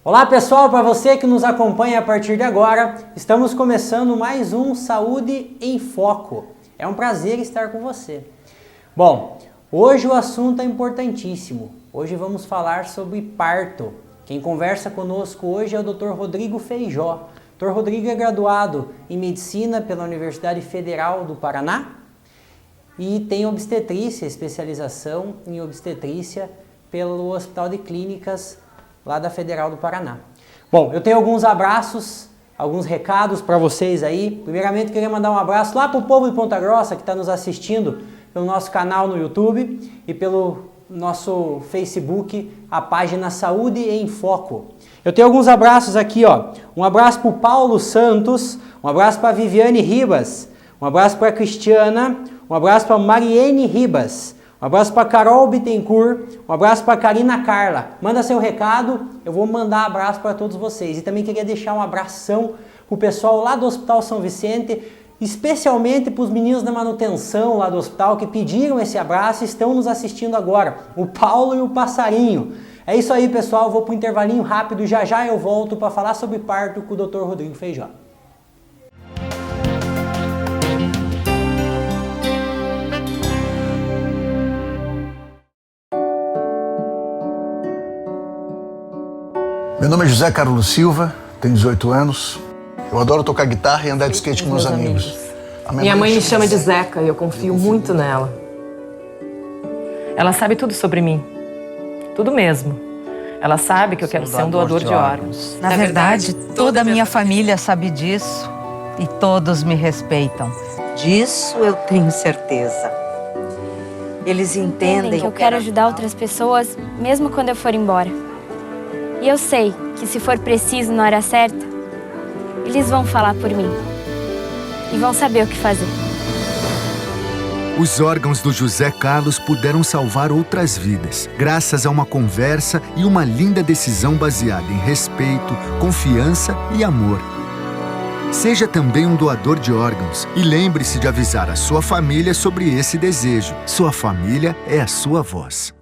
Olá pessoal, para você que nos acompanha a partir de agora, estamos começando mais um Saúde em Foco. É um prazer estar com você. Bom, hoje o assunto é importantíssimo. Hoje vamos falar sobre parto. Quem conversa conosco hoje é o Dr. Rodrigo Feijó. Dr. Rodrigo é graduado em Medicina pela Universidade Federal do Paraná e tem obstetrícia, especialização em obstetrícia pelo Hospital de Clínicas lá da Federal do Paraná. Bom, eu tenho alguns abraços, alguns recados para vocês aí. Primeiramente, queria mandar um abraço lá para o povo de Ponta Grossa que está nos assistindo pelo nosso canal no YouTube e pelo nosso Facebook, a página Saúde em Foco. Eu tenho alguns abraços aqui, ó. Um abraço para o Paulo Santos, um abraço para a Viviane Ribas, um abraço para a Cristiana, um abraço para a Mariene Ribas, um abraço para Carol Bittencourt, um abraço para Karina Carla. Manda seu recado, eu vou mandar abraço para todos vocês. E também queria deixar um abração para o pessoal lá do Hospital São Vicente, especialmente para os meninos da manutenção lá do hospital que pediram esse abraço e estão nos assistindo agora, o Paulo e o Passarinho. É isso aí, pessoal, eu vou para um intervalinho rápido e já eu volto para falar sobre parto com o Dr. Rodrigo Feijó. Meu nome é José Carlos Silva, tenho 18 anos. Eu adoro tocar guitarra e andar de skate com meus amigos. Minha mãe me chama de Zeca e eu confio muito nela. Ela sabe tudo sobre mim. Tudo mesmo. Ela sabe que eu quero ser um doador de órgãos. Na verdade, toda a minha família sabe disso e todos me respeitam. Disso eu tenho certeza. Eles entendem que eu quero ajudar outras pessoas, mesmo quando eu for embora. E eu sei que se for preciso na hora certa, eles vão falar por mim. E vão saber o que fazer. Os órgãos do José Carlos puderam salvar outras vidas, graças a uma conversa e uma linda decisão baseada em respeito, confiança e amor. Seja também um doador de órgãos e lembre-se de avisar a sua família sobre esse desejo. Sua família é a sua voz.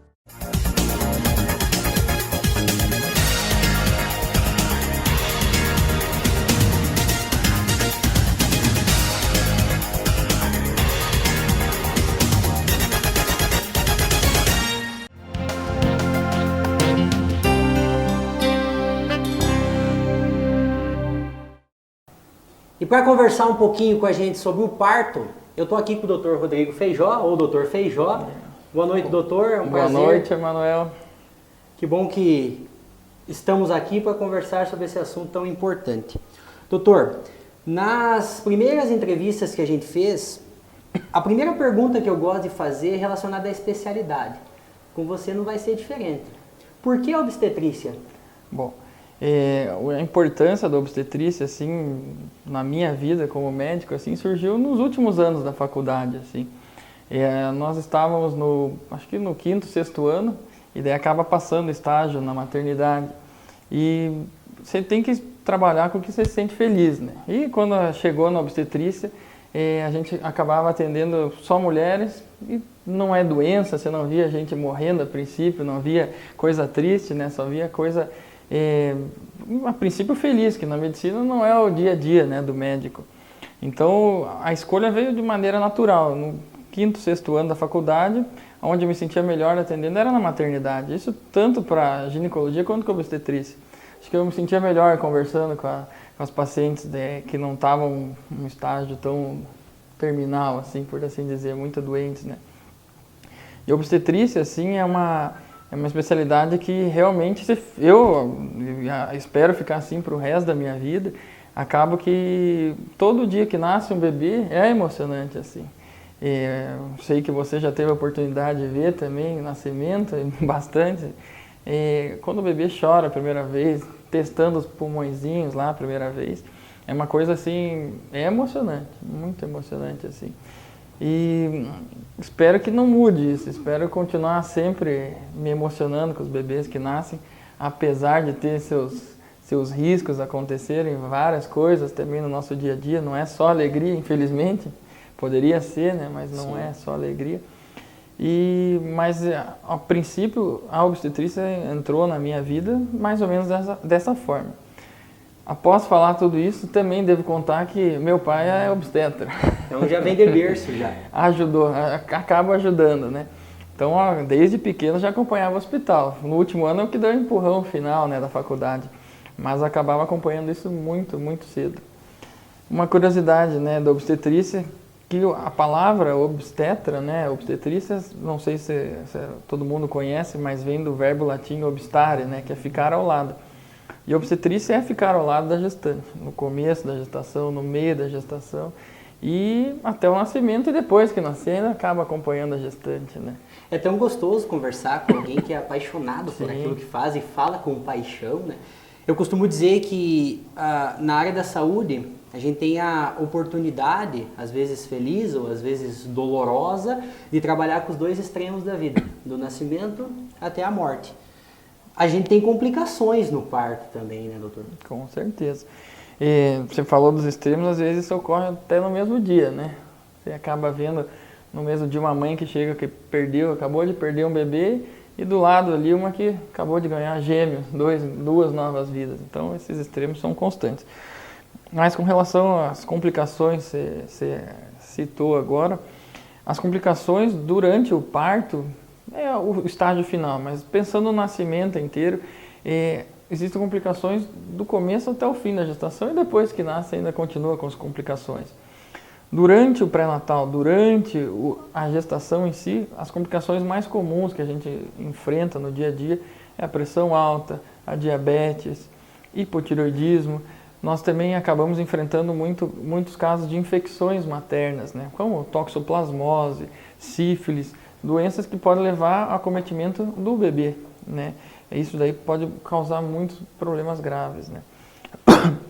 E para conversar um pouquinho com a gente sobre o parto, eu estou aqui com o Dr. Rodrigo Feijó, ou Dr. Feijó. Boa noite, doutor. É um prazer. Boa noite, Emanuel. Que bom que estamos aqui para conversar sobre esse assunto tão importante. Doutor, nas primeiras entrevistas que a gente fez, a primeira pergunta que eu gosto de fazer é relacionada à especialidade. Com você não vai ser diferente. Por que a obstetrícia? Bom, a importância da obstetrícia, assim, na minha vida como médico, assim, surgiu nos últimos anos da faculdade, assim. Nós estávamos acho que no 5º, 6º ano, e daí acaba passando estágio na maternidade. E você tem que trabalhar com o que você se sente feliz, né? E quando chegou na obstetrícia, a gente acabava atendendo só mulheres, e não é doença, você não via gente morrendo a princípio, não via coisa triste, né? Só via coisa... a princípio feliz, que na medicina não é o dia a dia, né, do médico. Então a escolha veio de maneira natural. No 5º, 6º ano da faculdade, onde eu me sentia melhor atendendo era na maternidade. Isso tanto para ginecologia quanto com obstetrícia. Acho que eu me sentia melhor conversando com as pacientes que não estavam num estágio tão terminal, assim, por assim dizer, muito doentes, né. E obstetrícia, assim, é uma especialidade que realmente eu espero ficar assim para o resto da minha vida. Acabo que todo dia que nasce um bebê é emocionante, assim. Sei que você já teve a oportunidade de ver também o nascimento, bastante. Quando o bebê chora a primeira vez, testando os pulmõezinhos lá a primeira vez, é uma coisa assim, é emocionante, muito emocionante, assim. E espero que não mude isso, espero continuar sempre me emocionando com os bebês que nascem, apesar de ter seus riscos acontecerem, várias coisas também no nosso dia a dia, não é só alegria, infelizmente, poderia ser, né, mas não é só alegria. Mas, a princípio, a obstetrícia entrou na minha vida mais ou menos dessa forma. Após falar tudo isso, também devo contar que meu pai é obstetra. Então já vem de berço já. Ajudou, acaba ajudando, né? Então, desde pequeno já acompanhava o hospital. No último ano é o que deu o empurrão final, né, da faculdade. Mas acabava acompanhando isso muito, muito cedo. Uma curiosidade, né, da obstetrícia, que a palavra obstetra, né, obstetrícia, não sei se todo mundo conhece, mas vem do verbo latim obstare, né, que é ficar ao lado. E obstetrícia é ficar ao lado da gestante, no começo da gestação, no meio da gestação e até o nascimento, e depois que nascer ainda acaba acompanhando a gestante, né. É tão gostoso conversar com alguém que é apaixonado por Sim. aquilo que faz e fala com paixão, né. Eu costumo dizer que na área da saúde a gente tem a oportunidade, às vezes feliz ou às vezes dolorosa, de trabalhar com os dois extremos da vida, do nascimento até a morte. A gente tem complicações no parto também, né, doutor? Com certeza. E você falou dos extremos, às vezes isso ocorre até no mesmo dia, né? Você acaba vendo no mesmo dia uma mãe que chega, que acabou de perder um bebê, e do lado ali uma que acabou de ganhar gêmeos, duas novas vidas. Então esses extremos são constantes. Mas com relação às complicações, você citou agora, as complicações durante o parto é o estágio final, mas pensando no nascimento inteiro, existem complicações do começo até o fim da gestação e depois que nasce ainda continua com as complicações. Durante o pré-natal, durante a gestação em si, as complicações mais comuns que a gente enfrenta no dia a dia é a pressão alta, a diabetes, hipotireoidismo. Nós também acabamos enfrentando muitos casos de infecções maternas, né? Como toxoplasmose, sífilis, doenças que podem levar ao acometimento do bebê, né? Isso daí pode causar muitos problemas graves, né?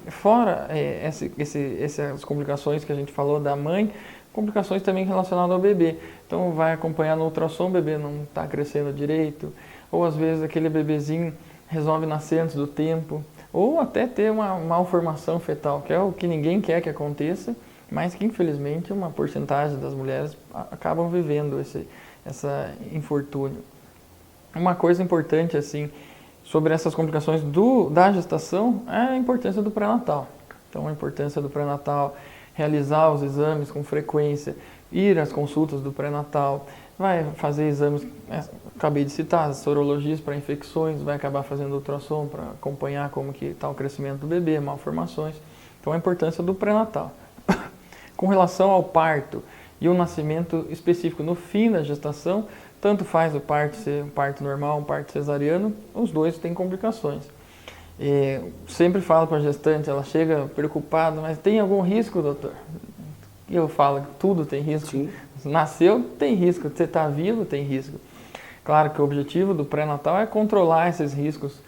Fora essas complicações que a gente falou da mãe, complicações também relacionadas ao bebê. Então vai acompanhar no ultrassom, o bebê não está crescendo direito, ou às vezes aquele bebezinho resolve nascer antes do tempo, ou até ter uma malformação fetal, que é o que ninguém quer que aconteça, mas que infelizmente uma porcentagem das mulheres acabam vivendo esse infortúnio. Uma coisa importante assim sobre essas complicações da gestação é a importância do pré-natal. Então a importância do pré-natal, realizar os exames com frequência, ir às consultas do pré-natal, vai fazer exames, acabei de citar, as sorologias para infecções, vai acabar fazendo ultrassom para acompanhar como que está o crescimento do bebê, malformações. Então a importância do pré-natal. Com relação ao parto e o nascimento específico no fim da gestação, tanto faz o parto ser um parto normal, um parto cesariano, os dois têm complicações. Sempre falo para a gestante, ela chega preocupada, mas tem algum risco, doutor? E eu falo que tudo tem risco. Sim. Nasceu, tem risco. Você está vivo, tem risco. Claro que o objetivo do pré-natal é controlar esses riscos.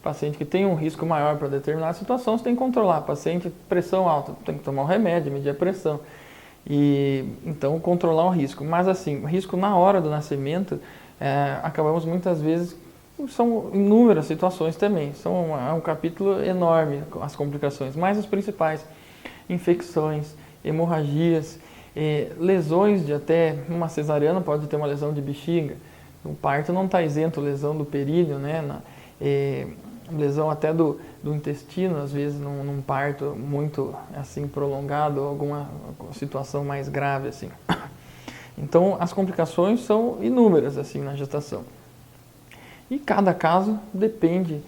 Paciente que tem um risco maior para determinada situação, você tem que controlar. Paciente pressão alta, tem que tomar um remédio, medir a pressão. Então, controlar o risco. Mas assim, o risco na hora do nascimento, acabamos muitas vezes, são inúmeras situações também. É um capítulo enorme, as complicações. Mas as principais, infecções, hemorragias, lesões de até uma cesariana pode ter uma lesão de bexiga. O parto não está isento, lesão do períneo, né? Lesão até do intestino, às vezes num parto muito assim prolongado, alguma situação mais grave assim. Então as complicações são inúmeras assim na gestação. E cada caso depende,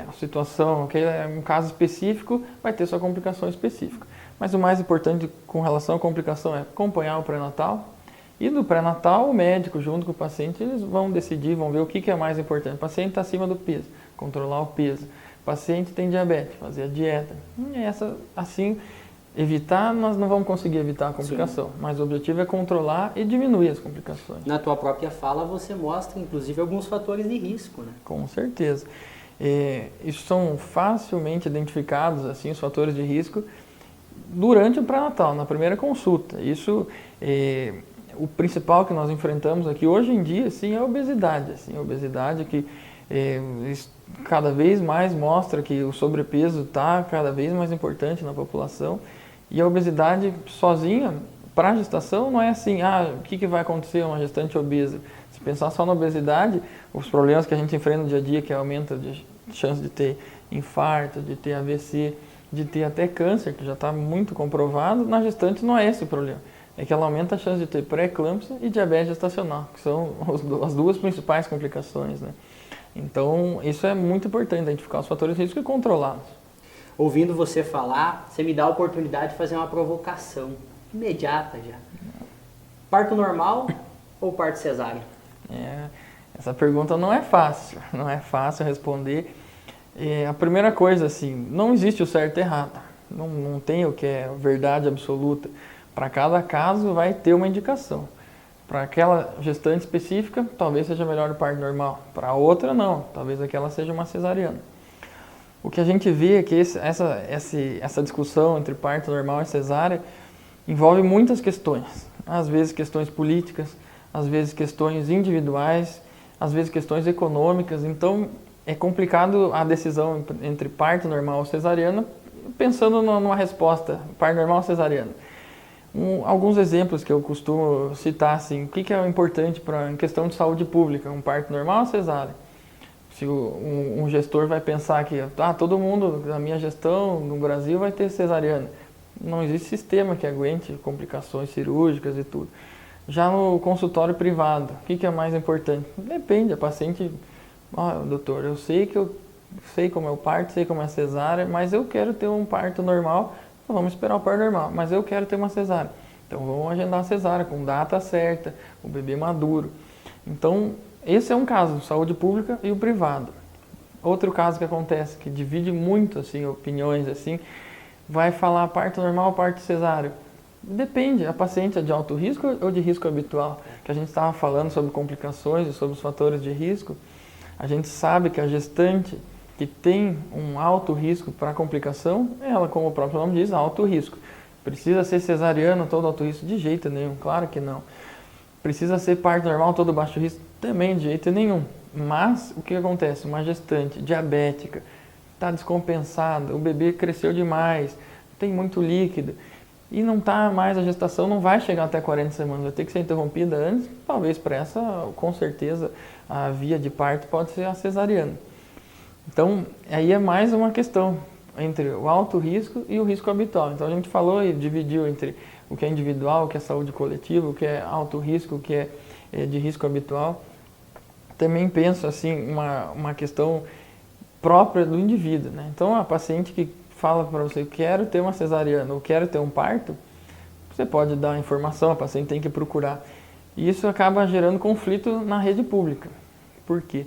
a situação, um caso específico vai ter sua complicação específica. Mas o mais importante com relação à complicação é acompanhar o pré-natal. E do pré-natal, o médico, junto com o paciente, eles vão decidir, vão ver o que é mais importante. O paciente está acima do peso, controlar o peso. O paciente tem diabetes, fazer a dieta. Assim, evitar, nós não vamos conseguir evitar a complicação. Sim. Mas o objetivo é controlar e diminuir as complicações. Na tua própria fala, você mostra, inclusive, alguns fatores de risco, né? Com certeza. Isso são facilmente identificados, assim, os fatores de risco, durante o pré-natal, na primeira consulta. Isso o principal que nós enfrentamos aqui hoje em dia, sim, é a obesidade. Assim, a obesidade que cada vez mais mostra que o sobrepeso está cada vez mais importante na população. E a obesidade sozinha para a gestação não é assim, o que vai acontecer uma gestante obesa? Se pensar só na obesidade, os problemas que a gente enfrenta no dia a dia, que aumenta de chance de ter infarto, de ter AVC, de ter até câncer, que já está muito comprovado, na gestante não é esse o problema. É que ela aumenta a chance de ter pré-eclâmpsia e diabetes gestacional, que são as duas principais complicações, né? Então, isso é muito importante, identificar os fatores de risco e controlá-los. Ouvindo você falar, você me dá a oportunidade de fazer uma provocação imediata já. Parto normal ou parto cesárea? Essa pergunta não é fácil responder. A primeira coisa, assim, não existe o certo e errado, não tem o que é verdade absoluta. Para cada caso vai ter uma indicação. Para aquela gestante específica, talvez seja melhor o parto normal. Para outra, não. Talvez aquela seja uma cesariana. O que a gente vê é que essa discussão entre parto normal e cesárea envolve muitas questões. Às vezes questões políticas, às vezes questões individuais, às vezes questões econômicas. Então, é complicado a decisão entre parto normal ou cesariana, pensando numa resposta, parto normal ou cesariana. Alguns exemplos que eu costumo citar, assim, o que é importante em questão de saúde pública, um parto normal ou cesárea? Se um gestor vai pensar que todo mundo na minha gestão no Brasil vai ter cesariana. Não existe sistema que aguente complicações cirúrgicas e tudo. Já no consultório privado, o que é mais importante? Depende, a paciente, doutor, eu sei como é o parto, sei como é a cesárea, mas eu quero ter um parto normal. Então, vamos esperar o parto normal, mas eu quero ter uma cesárea. Então vamos agendar a cesárea com data certa, o bebê maduro. Então, esse é um caso, saúde pública e o privado. Outro caso que acontece, que divide muito assim, opiniões, assim, vai falar parto normal ou parto cesáreo. Depende, a paciente é de alto risco ou de risco habitual? Que a gente estava falando sobre complicações e sobre os fatores de risco. A gente sabe que a gestante que tem um alto risco para complicação, ela, como o próprio nome diz, alto risco. Precisa ser cesariana todo alto risco? De jeito nenhum, claro que não. Precisa ser parto normal todo baixo risco? Também de jeito nenhum. Mas o que acontece? Uma gestante diabética, está descompensada, o bebê cresceu demais, tem muito líquido, e não está mais, a gestação não vai chegar até 40 semanas, vai ter que ser interrompida antes, talvez para essa, com certeza, a via de parto pode ser a cesariana. Então, aí é mais uma questão entre o alto risco e o risco habitual. Então, a gente falou e dividiu entre o que é individual, o que é saúde coletiva, o que é alto risco, o que é de risco habitual. Também penso, assim, uma questão própria do indivíduo, né? Então, a paciente que fala para você, quero ter uma cesariana ou quero ter um parto, você pode dar a informação, a paciente tem que procurar. E isso acaba gerando conflito na rede pública. Por quê?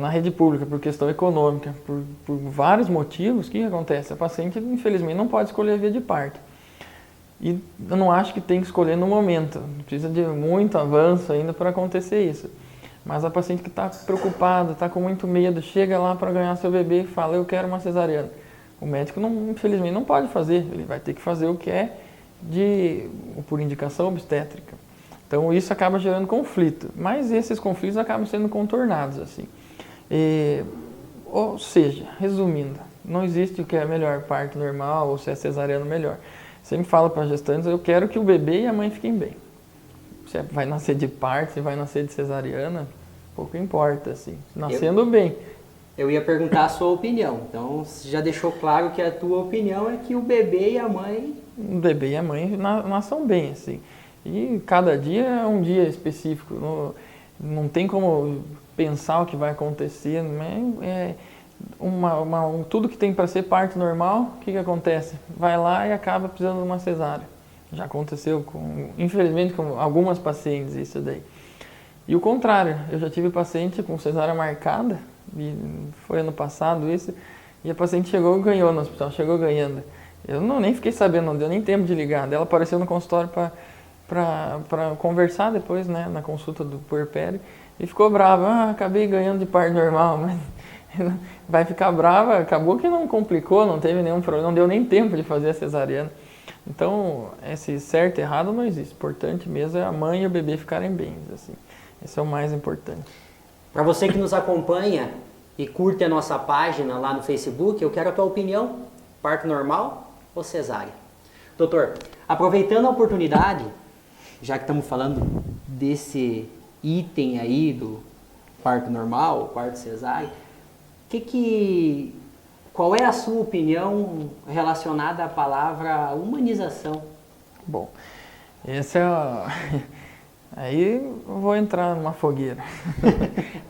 Na rede pública, por questão econômica, por vários motivos, o que acontece? A paciente, infelizmente, não pode escolher a via de parto. E eu não acho que tem que escolher no momento. Precisa de muito avanço ainda para acontecer isso. Mas a paciente que está preocupada, está com muito medo, chega lá para ganhar seu bebê e fala, eu quero uma cesariana. O médico, infelizmente, não pode fazer. Ele vai ter que fazer o que é por indicação obstétrica. Então, isso acaba gerando conflito. Mas esses conflitos acabam sendo contornados, assim. Ou seja, resumindo, não existe o que é melhor, parto normal ou se é cesariano melhor. Sempre falo para as gestantes, eu quero que o bebê e a mãe fiquem bem. Se vai nascer de parto, se vai nascer de cesariana, pouco importa, assim, nascendo bem. Eu ia perguntar a sua opinião, então você já deixou claro que a tua opinião é que o bebê e a mãe... O bebê e a mãe nasçam bem, assim. E cada dia é um dia específico, não tem como pensar o que vai acontecer, né? Tudo que tem para ser parto normal, o que acontece? Vai lá e acaba precisando de uma cesárea. Já aconteceu, infelizmente, com algumas pacientes isso daí. E o contrário, eu já tive paciente com cesárea marcada, e foi ano passado isso, e a paciente chegou e ganhou no hospital, chegou ganhando. Eu nem fiquei sabendo, não deu nem tempo de ligar. Ela apareceu no consultório para conversar depois, né, na consulta do puerpério, e ficou brava, acabei ganhando de parto normal, mas vai ficar brava, acabou que não complicou, não teve nenhum problema, não deu nem tempo de fazer a cesariana. Então, esse certo e errado não existe, o importante mesmo é a mãe e o bebê ficarem bem, assim, esse é o mais importante. Para você que nos acompanha e curte a nossa página lá no Facebook, eu quero a tua opinião, parto normal ou cesárea? Doutor, Aproveitando a oportunidade, já que estamos falando desse item aí do parto normal, parto cesárea, qual é a sua opinião relacionada à palavra humanização? Bom, esse é aí eu vou entrar numa fogueira.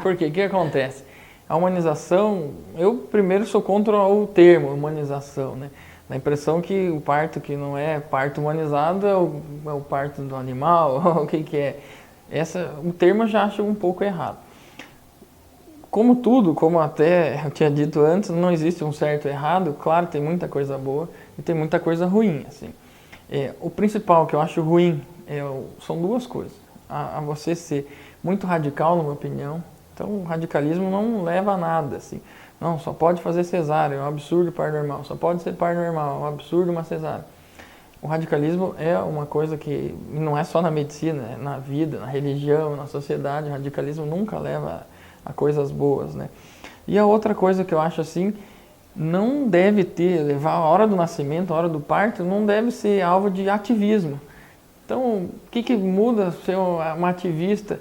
Por quê? O que acontece? A humanização, eu primeiro sou contra o termo humanização, né? Dá a impressão que o parto que não é parto humanizado é o parto do animal, o que é. O termo eu já acho um pouco errado. Como tudo, como até eu tinha dito antes, não existe um certo e errado. Claro, tem muita coisa boa e tem muita coisa ruim, assim. O principal que eu acho ruim são duas coisas. A você ser muito radical, na minha opinião. Então, o radicalismo não leva a nada, assim. Não, só pode fazer cesárea, é um absurdo parto normal. Só pode ser parto normal, é um absurdo uma cesárea. O radicalismo é uma coisa que não é só na medicina, é na vida, na religião, na sociedade. O radicalismo nunca leva a coisas boas, né? E a outra coisa que eu acho assim, não deve levar a hora do nascimento, a hora do parto, não deve ser alvo de ativismo. Então, o que muda ser uma ativista?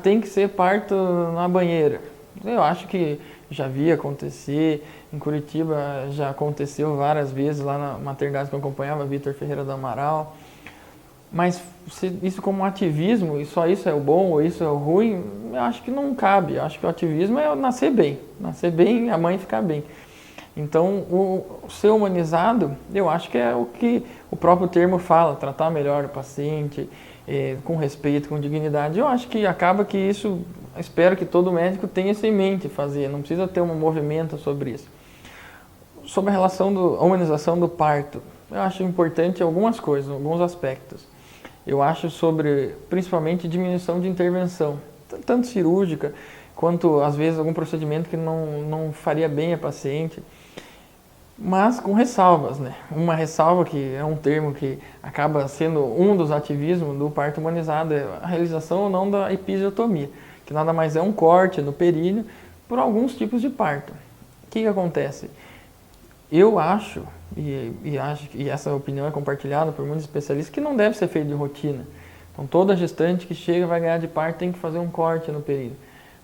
Tem que ser parto na banheira. Eu acho que já vi acontecer, em Curitiba já aconteceu várias vezes, lá na maternidade que eu acompanhava, Vitor Ferreira do Amaral. Mas isso como ativismo, e só isso é o bom ou isso é o ruim, eu acho que não cabe. Eu acho que o ativismo é nascer bem, a mãe ficar bem. Então, o ser humanizado, eu acho que é o que o próprio termo fala, tratar melhor o paciente, com respeito, com dignidade. Eu acho que acaba que isso, espero que todo médico tenha isso em mente fazer, não precisa ter um movimento sobre isso. Sobre a relação a humanização do parto, eu acho importante algumas coisas, alguns aspectos. Eu acho principalmente, diminuição de intervenção, tanto cirúrgica, quanto, às vezes, algum procedimento que não faria bem a paciente, mas com ressalvas, né? Uma ressalva, que é um termo que acaba sendo um dos ativismos do parto humanizado, é a realização ou não da episiotomia, que nada mais é um corte no períneo por alguns tipos de parto. O que acontece? Eu acho, e essa opinião é compartilhada por muitos especialistas, que não deve ser feito de rotina. Então, toda gestante que chega vai ganhar de parto tem que fazer um corte no períneo.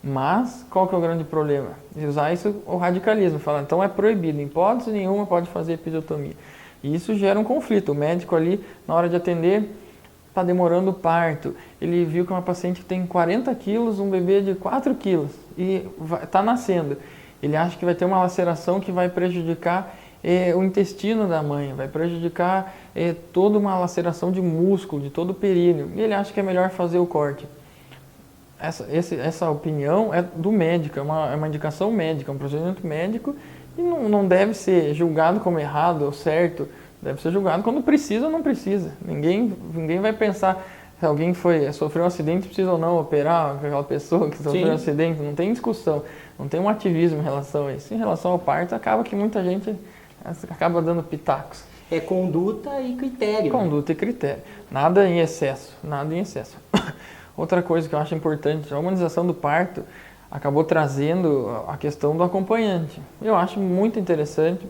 Mas, qual que é o grande problema? Usar isso, o radicalismo, falar, então é proibido, em hipótese nenhuma pode fazer episiotomia. E isso gera um conflito. O médico ali, na hora de atender, está demorando o parto. Ele viu que uma paciente que tem 40 quilos, um bebê de 4 quilos, e está nascendo. Ele acha que vai ter uma laceração que vai prejudicar o intestino da mãe, vai prejudicar toda uma laceração de músculo, de todo o períneo. E ele acha que é melhor fazer o corte. Essa opinião é do médico, é uma indicação médica, é um procedimento médico e não deve ser julgado como errado ou certo, deve ser julgado quando precisa ou não precisa. Ninguém vai pensar se alguém sofreu um acidente, precisa ou não operar aquela pessoa que sofreu um acidente, não tem discussão, não tem um ativismo em relação a isso. Em relação ao parto, acaba que muita gente acaba dando pitacos. É conduta e critério. Conduta e critério. Nada em excesso, nada em excesso. Outra coisa que eu acho importante, a humanização do parto acabou trazendo a questão do acompanhante. Eu acho muito interessante,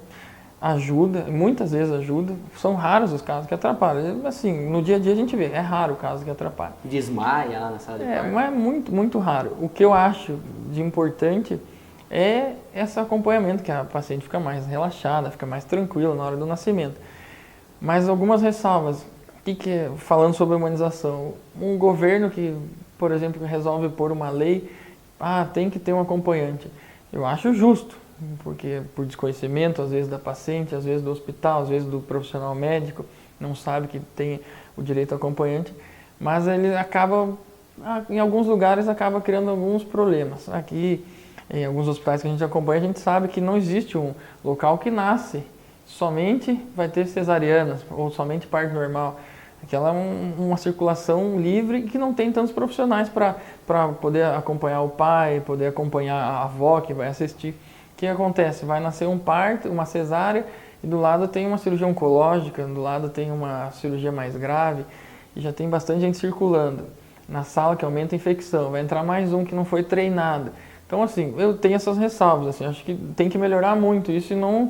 ajuda, muitas vezes ajuda, são raros os casos que atrapalham. Assim, no dia a dia a gente vê, é raro o caso que atrapalha. Desmaia lá na sala de parto. Mas é muito, muito raro. O que eu acho de importante é esse acompanhamento, que a paciente fica mais relaxada, fica mais tranquila na hora do nascimento. Mas algumas ressalvas. Falando sobre a humanização, um governo que, por exemplo, resolve pôr uma lei, tem que ter um acompanhante. Eu acho justo, porque por desconhecimento, às vezes, da paciente, às vezes do hospital, às vezes do profissional médico, não sabe que tem o direito ao acompanhante, mas ele acaba, em alguns lugares, acaba criando alguns problemas. Aqui, em alguns hospitais que a gente acompanha, a gente sabe que não existe um local que nasce, somente vai ter cesarianas, ou somente parto normal. Aquela é uma circulação livre que não tem tantos profissionais para poder acompanhar o pai, poder acompanhar a avó que vai assistir. O que acontece? Vai nascer um parto, uma cesárea, e do lado tem uma cirurgia oncológica, do lado tem uma cirurgia mais grave, e já tem bastante gente circulando. Na sala que aumenta a infecção, vai entrar mais um que não foi treinado. Então, assim, eu tenho essas ressalvas, assim, acho que tem que melhorar muito isso e não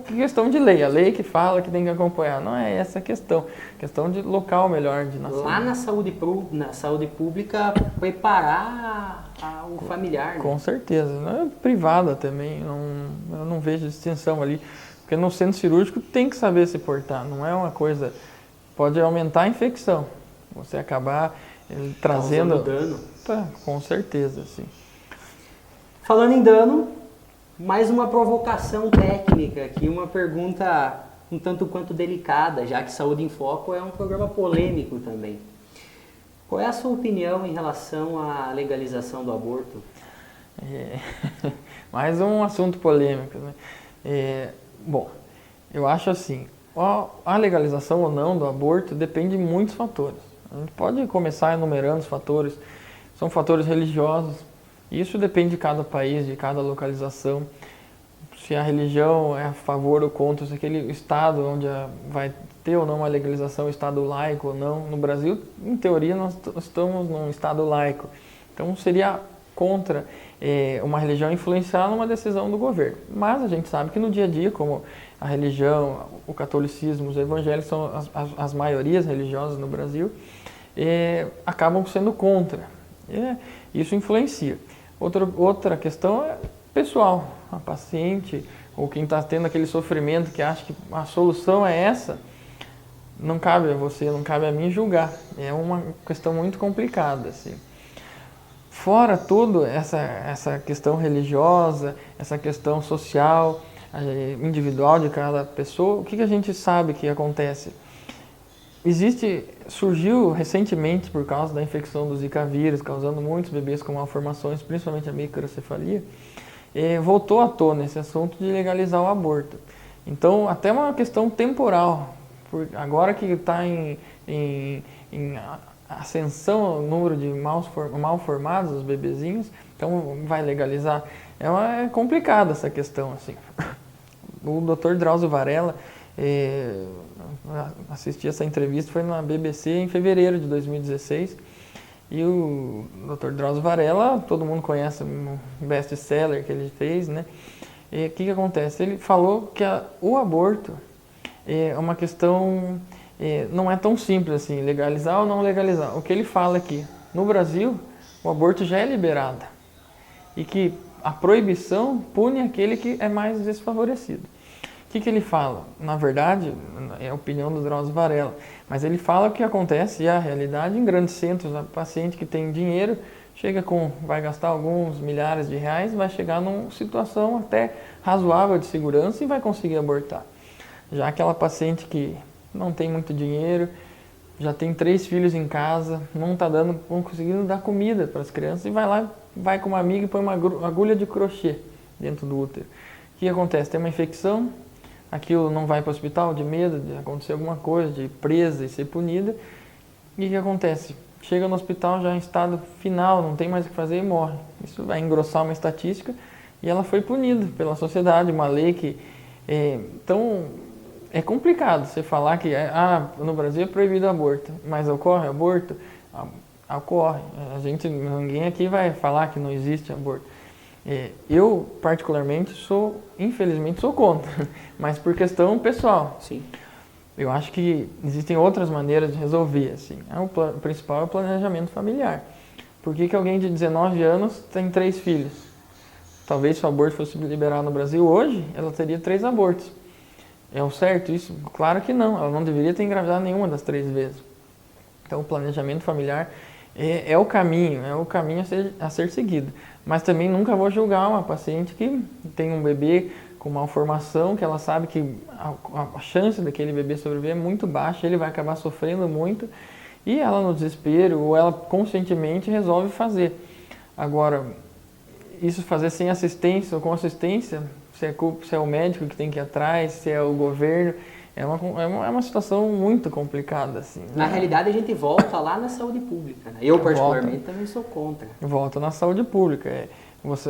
questão de lei. A lei que fala que tem que acompanhar, não é essa a questão. Questão de local melhor de nascimento. Lá na saúde pública, preparar o familiar. Né? Com certeza. Na privada também, eu não vejo distinção ali. Porque no centro cirúrgico tem que saber se portar, não é uma coisa... Pode aumentar a infecção, você acabar trazendo... dano. Tá, com certeza, sim. Falando em dano, mais uma provocação técnica aqui, uma pergunta um tanto quanto delicada, já que Saúde em Foco é um programa polêmico também. Qual é a sua opinião em relação à legalização do aborto? Mais um assunto polêmico, né? Bom, eu acho assim, a legalização ou não do aborto depende de muitos fatores. A gente pode começar enumerando os fatores, são fatores religiosos, isso depende de cada país, de cada localização, se a religião é a favor ou contra, se aquele estado onde vai ter ou não uma legalização, estado laico ou não. No Brasil, em teoria, nós estamos num estado laico, então seria contra uma religião influenciar numa decisão do governo. Mas a gente sabe que no dia a dia, como a religião, o catolicismo, os evangélicos são as maiorias religiosas no Brasil, acabam sendo contra. Isso influencia. Outra questão é pessoal. A paciente ou quem está tendo aquele sofrimento que acha que a solução é essa, não cabe a você, não cabe a mim julgar. É uma questão muito complicada, assim. Fora tudo essa questão religiosa, essa questão social, individual de cada pessoa, o que a gente sabe que acontece? Surgiu recentemente, por causa da infecção do Zika vírus, causando muitos bebês com malformações, principalmente a microcefalia, voltou à tona esse assunto de legalizar o aborto. Então, até uma questão temporal, agora que está em ascensão o número de mal formados, os bebezinhos, então vai legalizar. É complicada essa questão, assim. O Dr. Drauzio Varella, assisti essa entrevista, foi na BBC em fevereiro de 2016, e o Dr. Drauzio Varella, todo mundo conhece o best-seller que ele fez, né? E o que acontece? Ele falou que o aborto é uma questão, não é tão simples assim, legalizar ou não legalizar. O que ele fala aqui, no Brasil, o aborto já é liberado, e que a proibição pune aquele que é mais desfavorecido. O que ele fala? Na verdade, é a opinião do Drauzio Varella, mas ele fala o que acontece e a realidade em grandes centros. A paciente que tem dinheiro vai gastar alguns milhares de reais, vai chegar numa situação até razoável de segurança e vai conseguir abortar. Já aquela paciente que não tem muito dinheiro, já tem 3 filhos em casa, não está conseguindo dar comida para as crianças e vai com uma amiga e põe uma agulha de crochê dentro do útero. O que acontece? Tem uma infecção, aquilo não vai para o hospital de medo de acontecer alguma coisa, de ir presa e ser punida. E o que acontece? Chega no hospital já em estado final, não tem mais o que fazer e morre. Isso vai engrossar uma estatística e ela foi punida pela sociedade, uma lei que... Então, é complicado você falar que no Brasil é proibido o aborto, mas ocorre aborto? Ocorre. Ninguém aqui vai falar que não existe aborto. Eu, particularmente, infelizmente, sou contra, mas por questão pessoal. Sim. Eu acho que existem outras maneiras de resolver, assim. O principal é o planejamento familiar. Por que alguém de 19 anos tem 3 filhos? Talvez se o aborto fosse liberado no Brasil hoje, ela teria 3 abortos. É o certo isso? Claro que não, ela não deveria ter engravidado nenhuma das 3 vezes. Então, o planejamento familiar é o caminho a ser seguido. Mas também nunca vou julgar uma paciente que tem um bebê com malformação, que ela sabe que a chance daquele bebê sobreviver é muito baixa, ele vai acabar sofrendo muito, e ela no desespero, ou ela conscientemente resolve fazer. Agora, isso fazer sem assistência ou com assistência, se é o médico que tem que ir atrás, se é o governo, é uma situação muito complicada, assim. Na realidade, a gente volta lá na saúde pública, né? Eu, particularmente, também sou contra. Volta na saúde pública.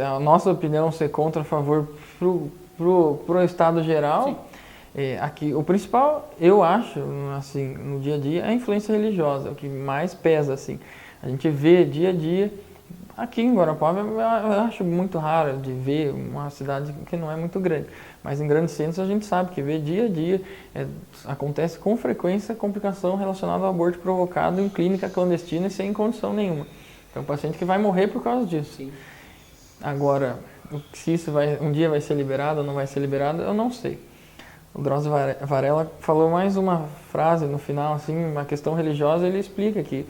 A nossa opinião ser contra a favor pro estado geral. Aqui, o principal, eu acho, assim, no dia a dia, é a influência religiosa, o que mais pesa, assim. A gente vê dia a dia Aqui em Guarapuava eu acho muito raro de ver uma cidade que não é muito grande. Mas em grandes centros a gente sabe que vê dia a dia, acontece com frequência complicação relacionada ao aborto provocado em clínica clandestina e sem condição nenhuma. Então, um paciente que vai morrer por causa disso. Sim. Agora, se isso um dia vai ser liberado ou não vai ser liberado, eu não sei. O Drauzio Varela falou mais uma frase no final, assim, uma questão religiosa, ele explica que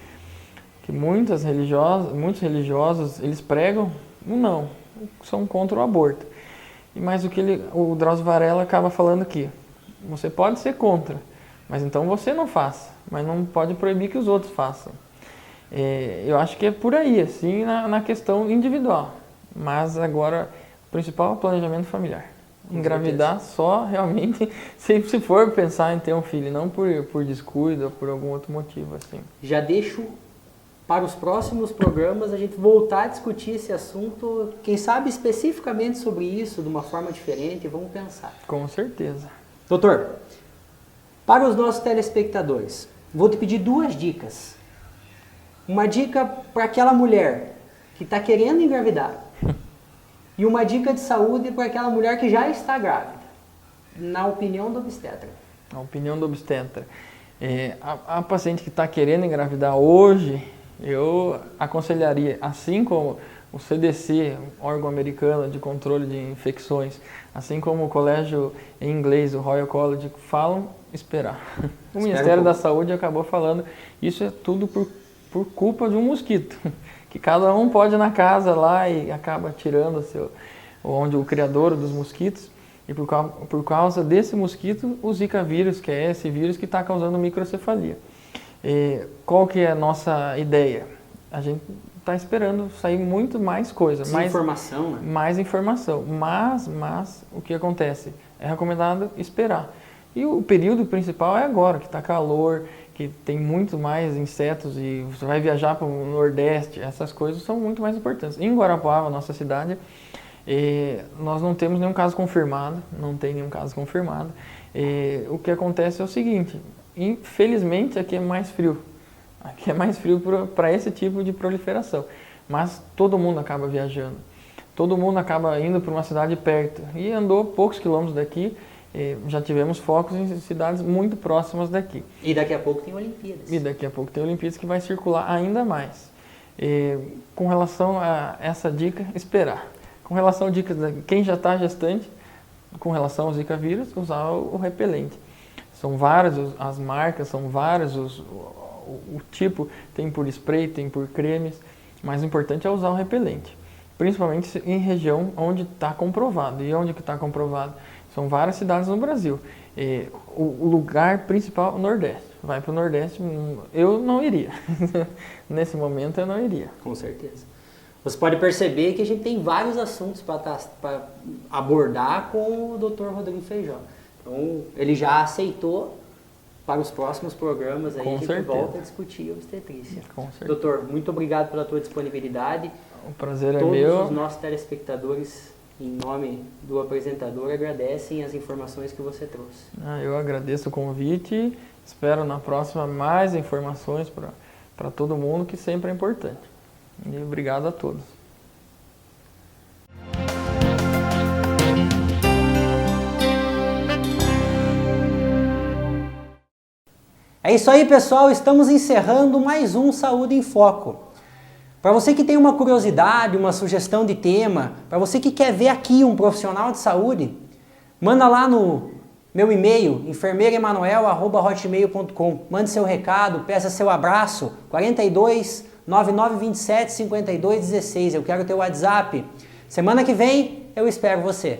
muitos religiosos, eles pregam o não, são contra o aborto. Mas o Drauzio Varela acaba falando aqui, você pode ser contra, mas então você não faça, mas não pode proibir que os outros façam. Eu acho que é por aí, assim, na questão individual. Mas agora, o principal é o planejamento familiar. Engravidar só realmente se for pensar em ter um filho, não por descuido ou por algum outro motivo, assim. Já deixo para os próximos programas a gente voltar a discutir esse assunto, quem sabe especificamente sobre isso, de uma forma diferente, vamos pensar. Com certeza. Doutor, para os nossos telespectadores, vou te pedir 2 dicas. Uma dica para aquela mulher que está querendo engravidar e uma dica de saúde para aquela mulher que já está grávida, na opinião do obstetra. Na opinião do obstetra. A paciente que está querendo engravidar hoje, eu aconselharia, assim como o CDC, órgão americano de controle de infecções, assim como o colégio em inglês, o Royal College, falam, esperar. O Ministério da Saúde acabou falando, isso é tudo por culpa de um mosquito, que cada um pode ir na casa lá e acaba tirando onde o criador dos mosquitos, e por causa desse mosquito, o Zika vírus, que é esse vírus que está causando microcefalia. Qual que é a nossa ideia? A gente está esperando sair muito mais coisa. Mais informação, né? Mais informação. Mas o que acontece? É recomendado esperar. E o período principal é agora, que está calor, que tem muito mais insetos e você vai viajar para o Nordeste. Essas coisas são muito mais importantes. Em Guarapuava, nossa cidade, nós não temos nenhum caso confirmado. Não tem nenhum caso confirmado. O que acontece é o seguinte... Infelizmente, aqui é mais frio. Aqui é mais frio para esse tipo de proliferação. Mas todo mundo acaba viajando. Todo mundo acaba indo para uma cidade perto. E andou poucos quilômetros daqui. Já tivemos focos em cidades muito próximas daqui. E daqui a pouco tem Olimpíadas. E daqui a pouco tem Olimpíadas que vai circular ainda mais. Com relação a essa dica, esperar. Com relação a dicas de quem já está gestante, com relação ao Zika vírus, usar o repelente. São várias as marcas, são vários o tipo, tem por spray, tem por cremes, mas o importante é usar o repelente, principalmente em região onde está comprovado. E onde que está comprovado? São várias cidades no Brasil. O lugar principal é o Nordeste. Vai para o Nordeste, eu não iria. Nesse momento eu não iria. Com certeza. Você pode perceber que a gente tem vários assuntos para abordar com o Dr. Rodrigo Feijó. Então, ele já aceitou para os próximos programas aí que volta a discutir obstetrícia. Com certeza. Doutor, muito obrigado pela tua disponibilidade. O prazer é meu. Todos os nossos telespectadores, em nome do apresentador, agradecem as informações que você trouxe. Eu agradeço o convite. Espero na próxima mais informações para todo mundo, que sempre é importante. E obrigado a todos. É isso aí, pessoal. Estamos encerrando mais um Saúde em Foco. Para você que tem uma curiosidade, uma sugestão de tema, para você que quer ver aqui um profissional de saúde, manda lá no meu e-mail, enfermeiraemanuel@hotmail.com. Mande seu recado, peça seu abraço, 42 9927 52 16. Eu quero teu WhatsApp. Semana que vem eu espero você.